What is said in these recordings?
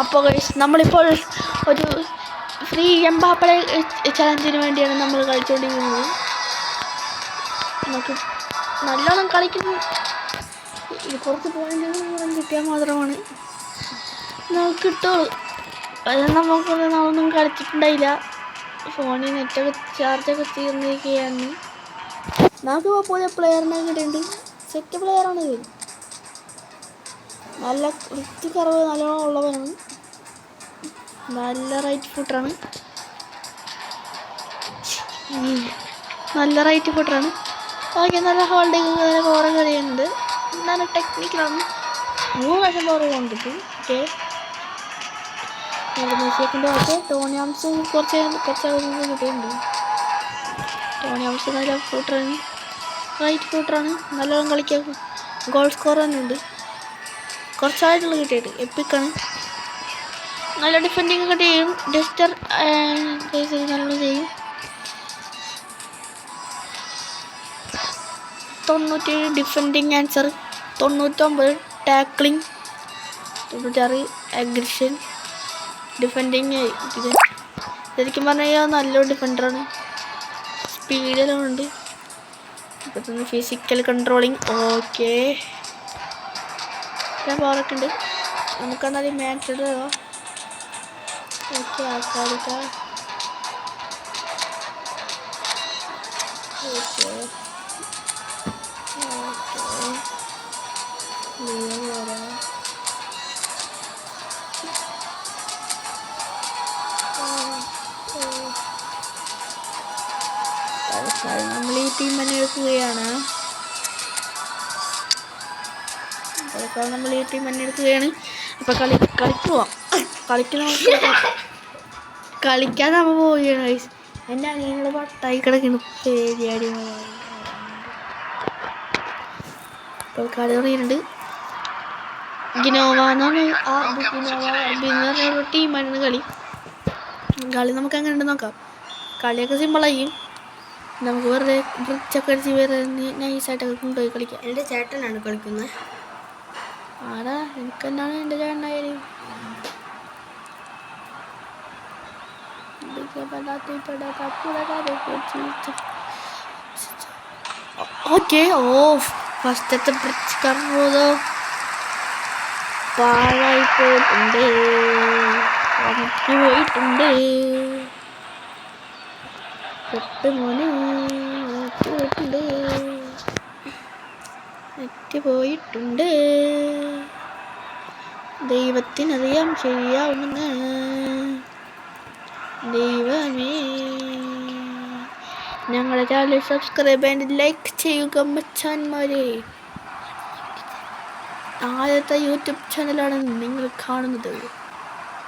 അപ്പോൾ നമ്മളിപ്പോൾ ഒരു ഫ്രീ എംബാപ്പെ ചലഞ്ചിന് വേണ്ടിയാണ് നമ്മൾ കളിച്ചുകൊണ്ടിരിക്കുന്നത്. നമുക്ക് നല്ലോണം കളിക്കുന്നു. കുറച്ച് പോയിന്റുകൾ കിട്ടിയാൽ മാത്രമാണ് നമുക്ക് കിട്ടുള്ളൂ. അത് നമുക്കൊന്നും കളിച്ചിട്ടുണ്ടായില്ല. ഫോണിൽ നെറ്റൊക്കെ ചാർജൊക്കെ തീർന്നിരിക്കുകയാണ്. നമുക്കിപ്പോൾ പുതിയ പ്ലെയറിനെ കിട്ടിയിട്ടുണ്ട്. സെറ്റ് പ്ലെയറാണ് ഇത്. നല്ല വൃത്തിക്കറവ് നല്ലോണം ഉള്ളവനാണ്. നല്ല റൈറ്റ് ഫുട്ടറാണ്. ബാക്കി നല്ല ഹോൾഡിങ് നല്ല കുറേ കളിയുണ്ട്. നല്ല ടെക്നിക്കലാണ്. 3 വർഷം പവർ കൊണ്ടിട്ടു. ഓക്കെ, മെസ്സിയൊക്കെ ഓക്കെ. ടോണി ആംസ് കുറച്ച് കിട്ടിയിട്ടുണ്ട്. ടോണി ആംസ് നല്ല ഫുട്ടറാണ്, റൈറ്റ് ഫുട്ടറാണ്. നല്ലോണം കളിക്കാൻ ഗോൾ സ്കോർ തന്നെ ഉണ്ട്. കുറച്ചായിട്ടുള്ള കിട്ടിയിട്ട് എപ്പിക്കാണ്. നല്ല ഡിഫെൻഡിങ് ഒക്കെ ചെയ്യും. ഡസ്റ്റർ നല്ലോണം ചെയ്യും. 97 defending answer, 99 tackling, 96 aggression. Defending ഇത് ശരിക്കും പറഞ്ഞു കഴിഞ്ഞാൽ നല്ലൊരു ഡിഫൻഡറാണ്. സ്പീഡെല്ലാം ഉണ്ട്. ഇപ്പം ഫിസിക്കൽ കൺട്രോളിങ് ഓക്കെ. പവറൊക്കെ ഉണ്ട്. നമുക്കെന്നാലും മാച്ച് ഇടുക. ഓക്കെ, ആൾക്കാർക്ക് നമ്മൾ ഈ ടീം തന്നെ എടുക്കുകയാണ്. അപ്പോൾ കളിക്കാൻ നമ്മൾ പോവുകയാണ്. എൻ്റെ അനിയങ്ങൾ പട്ടായി കിടക്കുന്നു. പേടിയാടി ഇപ്പോൾ കളി തുടങ്ങിയിട്ടുണ്ട്. ഗിനോവ ടീമായിരുന്നു കളി നമുക്ക് അങ്ങനെ ഉണ്ട് നോക്കാം. കളിയൊക്കെ സിമ്പിളായിരിക്കും. നമുക്ക് വെറുതെ ബ്രിഡ്ജൊക്കെ അടിച്ച് വേറെ നൈസായിട്ടൊക്കെ കൊണ്ടുപോയി കളിക്കാം. എൻ്റെ ചേട്ടനാണ് കളിക്കുന്നത്. ആടാ, എനിക്കെന്നാണ് എൻ്റെ ചേട്ടനായാലും. ഓക്കെ, ഫസ്റ്റത്തെ ബ്രിഡ്ജ് കറങ്ങുന്നതോ പാഴായി പോയിട്ടുണ്ട്. പോയിട്ടുണ്ട്. ദൈവത്തിനറിയാം ശരിയാവുമെന്ന്. ദൈവമേ, ഞങ്ങളുടെ ചാനൽ സബ്സ്ക്രൈബ് ആൻഡ് ലൈക്ക് ചെയ്യുക മച്ചാന്മാരെ. ആദ്യത്തെ യൂട്യൂബ് ചാനലാണ് നിങ്ങൾ കാണുന്നത്.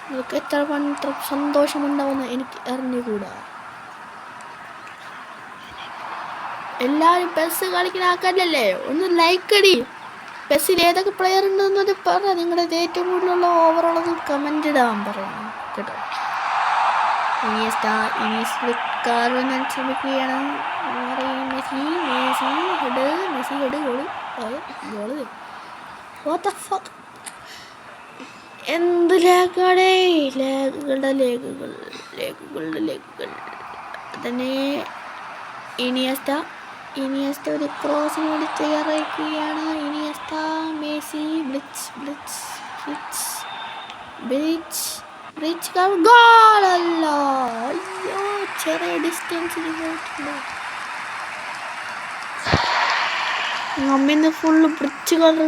നിങ്ങൾക്ക് എത്ര സന്തോഷമുണ്ടാവുമെന്ന് എനിക്ക് അറിഞ്ഞുകൂടാ. എല്ലാവരും ബസ് കളിക്കുന്ന ആൾക്കാരല്ലേ, ഒന്ന് ലൈക്ക് അടി. ബസ്സിൽ ഏതൊക്കെ പ്ലെയർ ഉണ്ടെന്നത് പറ. നിങ്ങളുടെ ഏറ്റവും കൂടുതലുള്ള ഓവറുള്ളത് കമൻ്റ് ഇടാൻ പറയണം കേട്ടോ. ഇനി ശ്രമിക്കുകയാണ്. Messi head goal. എന്ത് ലേഖുകളുടെ തന്നെ. ഇനിയസ്റ്റ ഒരു ക്രോസിന് വേണ്ടി തയ്യാറായിരിക്കുകയാണ്. Messi bridge ഗോളല്ല. അയ്യോ, ചെറിയ ഡിസ്റ്റൻസിൽ പോയിട്ടുണ്ട്. നമ്മിന്ന് ഫുള്ള് ബ്രിഡ്ജ് കളർ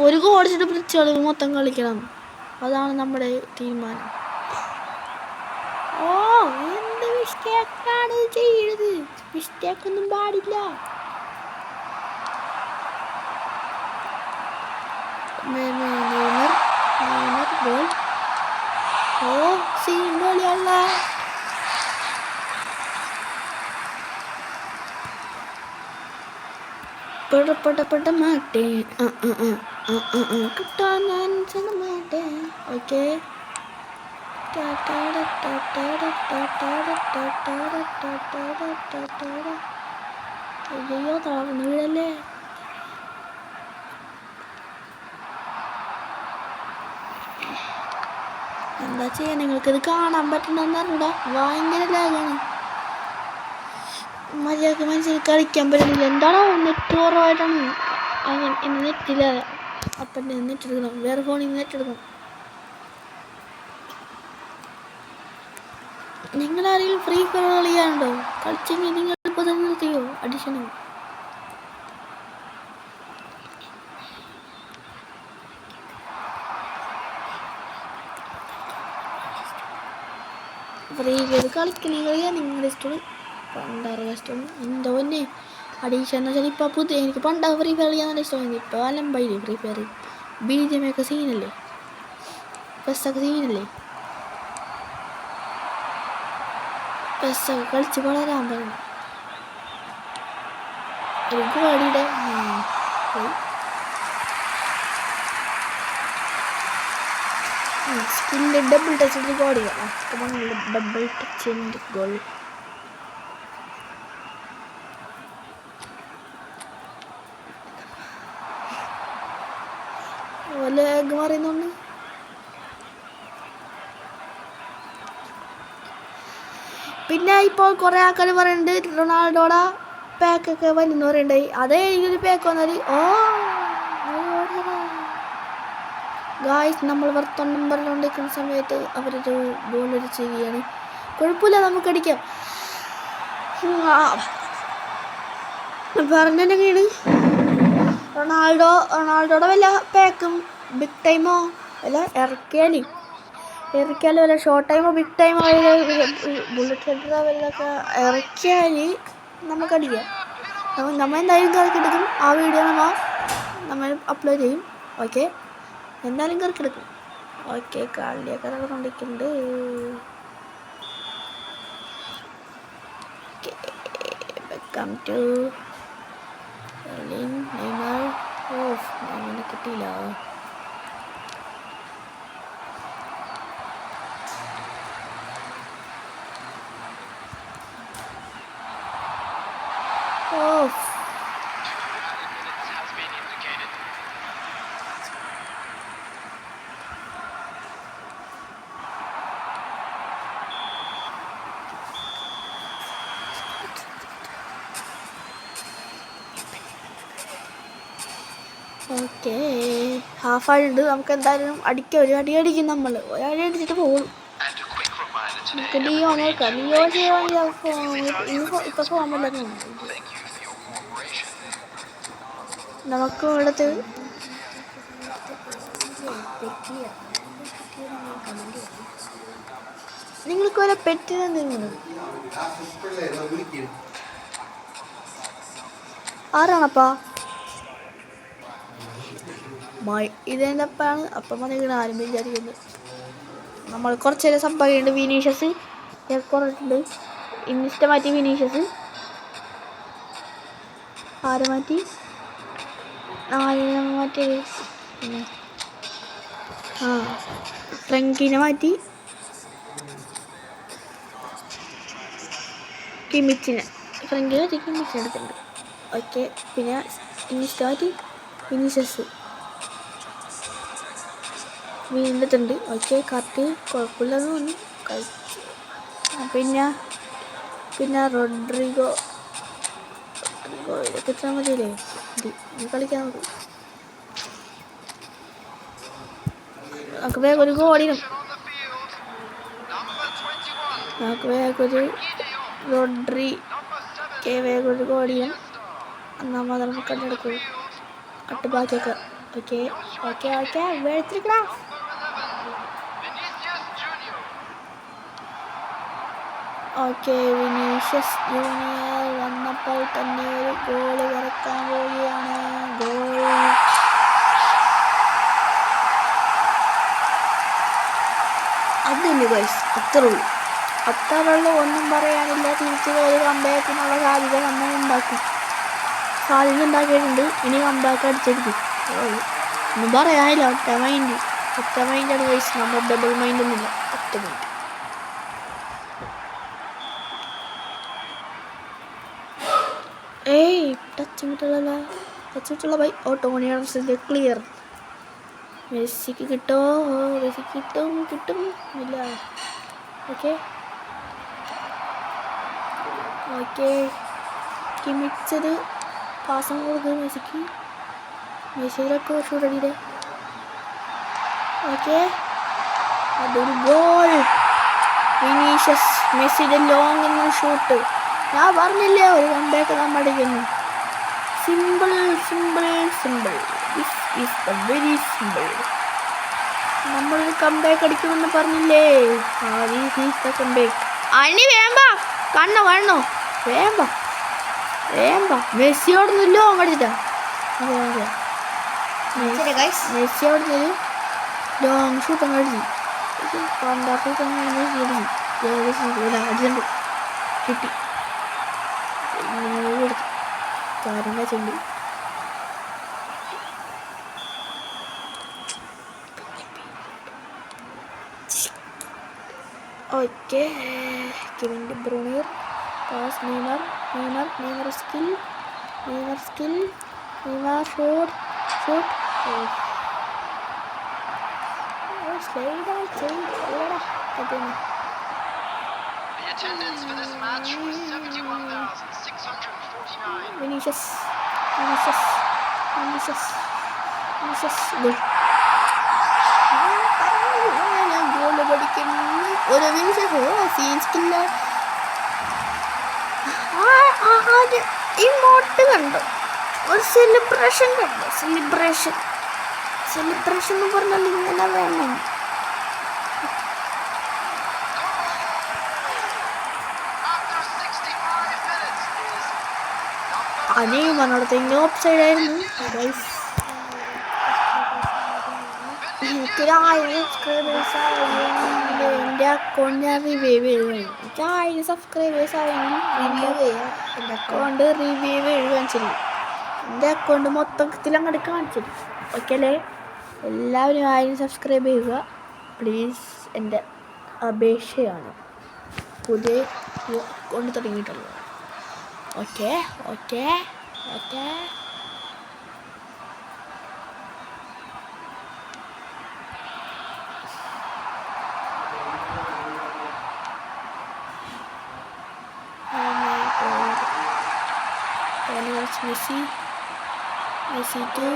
ഒരു ഗോൾ അടിച്ചിട്ട് ബ്രിഡ്ജ് കളർ മൊത്തം കളിക്കണം. അതാണ് നമ്മുടെ തീരുമാനം. എന്ത് മിസ്റ്റേക്കാണ് ചെയ്യുന്നത്? മിസ്റ്റേക്കൊന്നും പാടില്ല. ഗോൾ. സീൻ ഗോളിയല്ല. പെട മാട്ടേ കിട്ടാൻ മാട്ടേ. ഓക്കെ, അയ്യോ താഴ്ന്നു വീഴല്ലേ. എന്താ ചെയ്യാ, നിങ്ങൾക്കിത് കാണാൻ പറ്റണമെന്ന് അറിഞ്ഞൂടാ, ഭയങ്കര ലാഗാണ്. മര്യാദക്ക് മനുഷ്യർക്ക് കളിക്കാൻ പറ്റുന്നില്ല. എന്താണോ നെറ്റ് കുറവായിട്ടാണ്. അങ്ങനെ ഇന്ന് നെറ്റില്ല. അപ്പം നെറ്റ് എടുക്കണം, വേറെ ഫോണിൽ നിന്ന് നെറ്റ് എടുക്കണം. നിങ്ങളാരെങ്കിലും ഫ്രീ ഫയർ കളിയാണോ? കളിച്ചെങ്കിൽ നിങ്ങൾ ഇപ്പോൾ തന്നെ നിർത്തിയോ അഡീഷണൽ? ഫ്രീ ഫയർ കളിക്കണമെങ്കിൽ നിങ്ങളുടെ ഇഷ്ടം പണ്ടാറ് കഷ്ടം. എൻ്റെ പൊന്നെ അഡീഷൻ എന്ന് വെച്ചാൽ ഇപ്പോൾ പുതിയ എനിക്ക് പണ്ടാ ഫ്രീ ഫയർ കളിക്കാൻ നല്ല ഇഷ്ടമായിരുന്നു. ഇപ്പോൾ അലമ്പായില്ലേ ഫ്രീ ഫയർ. BGM ഒക്കെ സീനല്ലേ, പെസ്സൊക്കെ സീനല്ലേ, പെസ്സൊക്കെ കളിച്ച് വളരാൻ പറഞ്ഞു. എനിക്ക് പാടിയുടെ സ്കില്ല് ഡബിൾ ടച്ച് ഗോൾ ചെയ്യാം. Double touch goal. ലേഗ് മാറിയുന്നുണ്ട്. പിന്നെ ഇപ്പോൾ കുറേ ആൾക്കാർ പറയുന്നുണ്ട് റൊണാൾഡോടെ പാക്കൊക്കെ വരുന്നു പറയുന്നുണ്ടായി. അതേ എനിക്കൊരു പാക്ക് വന്നാൽ ഗായ്സ് നമ്മൾ 11 പറഞ്ഞുകൊണ്ടിരിക്കുന്ന സമയത്ത് അവരൊരു ഗോൾ ചെയ്യുകയാണ്. കുഴപ്പമില്ല, നമുക്ക് അടിക്കാം. പറഞ്ഞിട്ടുണ്ടെങ്കിൽ റൊണാൾഡോയുടെ വല്ല പാക്കും ബിഗ് ടൈമോ വല്ല ഇറക്കിയാൽ വല്ല ഷോർട്ട് ടൈമോ ബിഗ് ടൈമോ ബുള്ളറ്റ് ഹെഡറോ വല്ലതൊക്കെ ഇറക്കിയാൽ നമുക്കടിക്കാം. നമ്മൾ എന്തായാലും കറക്കിയെടുക്കും. ആ വീഡിയോ നമ്മൾ അപ്ലോഡ് ചെയ്യും. ഓക്കെ, എന്തായാലും കറക്കിയെടുക്കും. ഓക്കെ, കളിയൊക്കെ നടന്നുകൊണ്ടിരിക്കുന്നുണ്ട്. Welcome to Neymar. അങ്ങനെ കിട്ടിയില്ല. ഓക്കെ, ഹാഫ് ആയിട്ടുണ്ട്. നമുക്ക് എന്തായാലും അടിക്കാം. ഒരു അടി അടിക്കും. നമ്മൾ ഒരടി അടിച്ചിട്ട് പോകും. നമുക്ക് ലിയോ നോക്കാം. ലിയോ ഇപ്പൊ പോകാൻ പറ്റില്ല. നമുക്ക് ഇവിടുത്തെ നിങ്ങൾക്ക് വല്ല പെറ്റിന് എന്തെങ്കിലും ആരാണപ്പാ? ഇതെൻ്റെ അപ്പാണ്. അപ്പം വന്നിങ്ങനെ ആരും വിചാരിക്കുന്നത്. നമ്മൾ കുറച്ച് നേരം സംഭവിക്കുന്നുണ്ട്. വിനീഷ്യസ് കുറച്ചിട്ടുണ്ട്. ഇൻസ്റ്റ മാറ്റി വിനീഷ്യസ് ആരെ മാറ്റി പിന്നെ ഫ്രങ്കിനെ മാറ്റി കിമിച്ചിനെ എടുത്തിട്ടുണ്ട്. ഓക്കെ, പിന്നെ ഇൻസ്റ്റ മാറ്റി വിനീഷ്യസ് വീണ്ടെടുത്തുണ്ട്. ഓക്കെ, കറക്റ്റ് കുഴപ്പമില്ലെന്ന് തോന്നി കഴിച്ചു. പിന്നെ റോഡ്രിഗോ ഇതൊക്കെ എത്താൻ മതിയല്ലേ? കളിക്കാൻ നമുക്ക് വേഗം ഒരു ഗോളിനും നമുക്ക് വേഗം ഒരു വേഗം ഒരു ഗോളിയും എന്നാൽ മാത്രം നമുക്ക് കണ്ടെടുക്കൂ. ബാക്കിയൊക്കെ ഓക്കെ വെളുത്തിരിക്കടാ. ഓക്കെ, വിനീഷ്യസ് ജൂനിയർ വന്നപ്പോൾ തന്നെ ഒരു ഗോള് വരക്കാൻ പോവുകയാണ്. ഗോൾ അതില്ല ഗൈസ്, അത്രയുള്ളൂ. ഒന്നും പറയാനില്ല. തിരിച്ച് ഒരു കമ്പാക്കിനുള്ള സാധ്യത നമ്മൾ ഉണ്ടാക്കിയിട്ടുണ്ട്. ഇനി കമ്പാക്ക് അടിച്ചെടുക്കും. ഒന്നും പറയാനില്ല. ഒറ്റ മൈൻഡാണ് ഗൈസ്. നമ്മൾ ഡബിൾ മൈൻഡൊന്നുമില്ല, ഒറ്റ മൈൻഡ്. ടച്ച് വിട്ടുള്ള ബൈ. Toni clear. മെസ്സിക്ക് കിട്ടോ? മെസ്സിക്ക് കിട്ടും ഇല്ല. ഓക്കെ കിമിച്ചത് പാസം കൊടുക്കുക മെസ്സിക്ക്. മെസ്സിയിലൊക്കെ ഷൂട്ട് അടിയില്ലേ. ഓക്കെ അതൊരു ഗോൾ. വിനീഷ്യസ് മെസ്സിയുടെ ലോങ് ഷൂട്ട്. ഞാൻ പറഞ്ഞില്ലേ ഒരു കംബാക്ക് നമ്മൾ അടിക്കുന്നു. Simple this is the very simple. നമ്മളൊരു കംബാക്ക് അടിക്കുമെന്ന് പറഞ്ഞില്ലേ. This is the comeback. അണി വേമ്പ കണ്ണോ വേമ്പ മെസ്സിയോടൊന്നുമില്ല അങ്ങടിച്ചിട്ടാ. മെസ്സി അവിടെ നിന്ന് ലോങ് ഷൂട്ട് അങ്ങ് അടിച്ചു. അടിച്ചുണ്ട് കിട്ടി. കാര്യം ചെണ്ട്. Okay Kevin De Bruyne pass Neymar skill shot slide The attendance for this match was 71,649. Vinicius goal. Goal അടിക്കുന്നു. ഒരു സീൻസ് കില്ലർ. ഇങ്ങോട്ട് കണ്ടോ ഒരു സെലിബ്രേഷൻ എന്ന് പറഞ്ഞാൽ ഇങ്ങനെ വേണം. അനിയും പറഞ്ഞോടത്ത് ഇങ്ങനെ ഓഫ് സൈഡ് ആയിരുന്നു. എൻ്റെ അക്കൗണ്ട് ഞാൻ റിവ്യൂ ചെയ്തു. സബ്സ്ക്രൈബേഴ്സ് ആയെങ്കിൽ എൻ്റെ അക്കൗണ്ട് റിവ്യൂ കാണിച്ചില്ല. എൻ്റെ അക്കൗണ്ട് മൊത്തത്തിൽ അങ്ങോട്ട് കാണിച്ചില്ല. ഓക്കെ അല്ലേ? എല്ലാവരും 1000 സബ്സ്ക്രൈബ് ചെയ്യുക പ്ലീസ്. എൻ്റെ അപേക്ഷയാണ്. പുതിയ അക്കൗണ്ട് തുടങ്ങിയിട്ടുള്ളത്. Okay Messi too.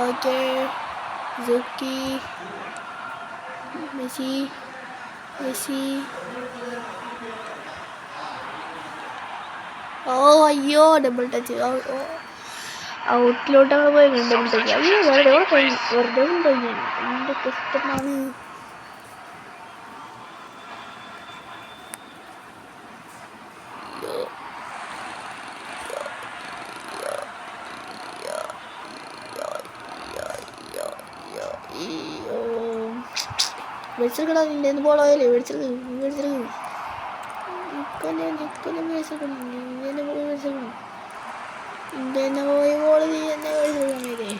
Okay, Zuki, Messi. Oh, അയ്യോ ഡബിൾ ടച്ച്. ഔട്ടിലോട്ടൊക്കെ പോയി ഡബിൾ ടച്ച്. അയ്യോ വെറുതെ പോയി. എൻ്റെ കഷ്ടമാണ്. വെടിച്ചെടുക്കടാ. നിന്റെ എന്ത് ബോളായാലേ വെടിച്ചെടുക്കും. ഇന്നെ പോയി ബോള് നീ എന്നെ വെടിച്ചെടുക്കാൻ.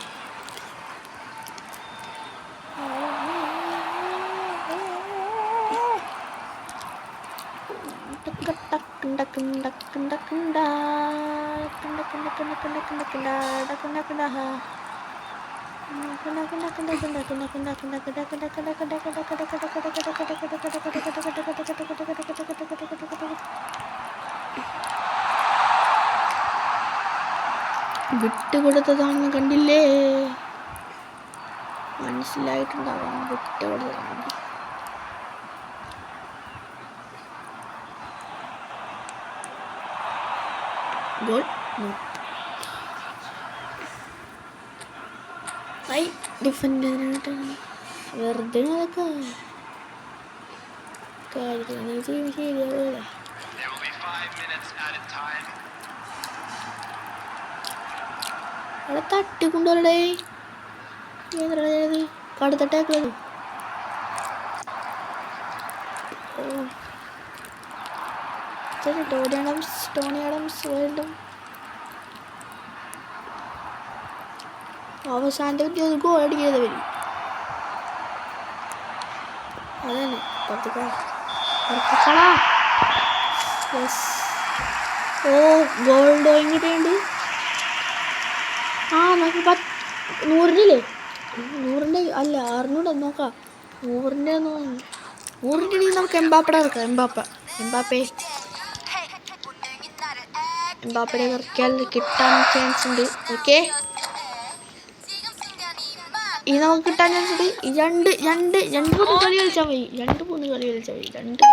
വിട്ടുകൊടുത്തതാണെന്ന് കണ്ടില്ലേ? മനസ്സിലായിട്ടുണ്ടാവാം വിട്ടുകൊടുത്തതാണ്. ഗോൾ ഡിഫൻഡറായിട്ട് വെറുതെ അതൊക്കെ കാര്യത്തിന് ശരിയാവില്ല. അവിടെ തട്ടിക്കൊണ്ടുവരടേ. കടുത്തട്ടേക്കത്. ടോണി ആഡംസ് വേൾഡും അവസാനത്തെ ഒരു ഗോൾ അടിക്കാതെ വരും. അതന്നെ ഗോൾഡ് ഇങ്ങോട്ടുണ്ട്. നമുക്ക് 100-ല്ലേ 100ൻ്റെ അല്ല 600 നോക്കാം. 100ൻ്റെ 100ൻ്റെ ഇനി നമുക്ക് എംബാപ്പയുടെ ഇറക്കാം. എംബാപ്പയുടെ ഇറക്കിയാൽ കിട്ടാൻ ചാൻസ് ഉണ്ട്. ഓക്കെ, ഇത് നമുക്ക് കിട്ടാൻ ചാൻസ് ഉണ്ട്. രണ്ട് മൂന്ന് കളി കളിച്ചാൽ മതി. 2-3 കളി കളിച്ചാൽ മതി.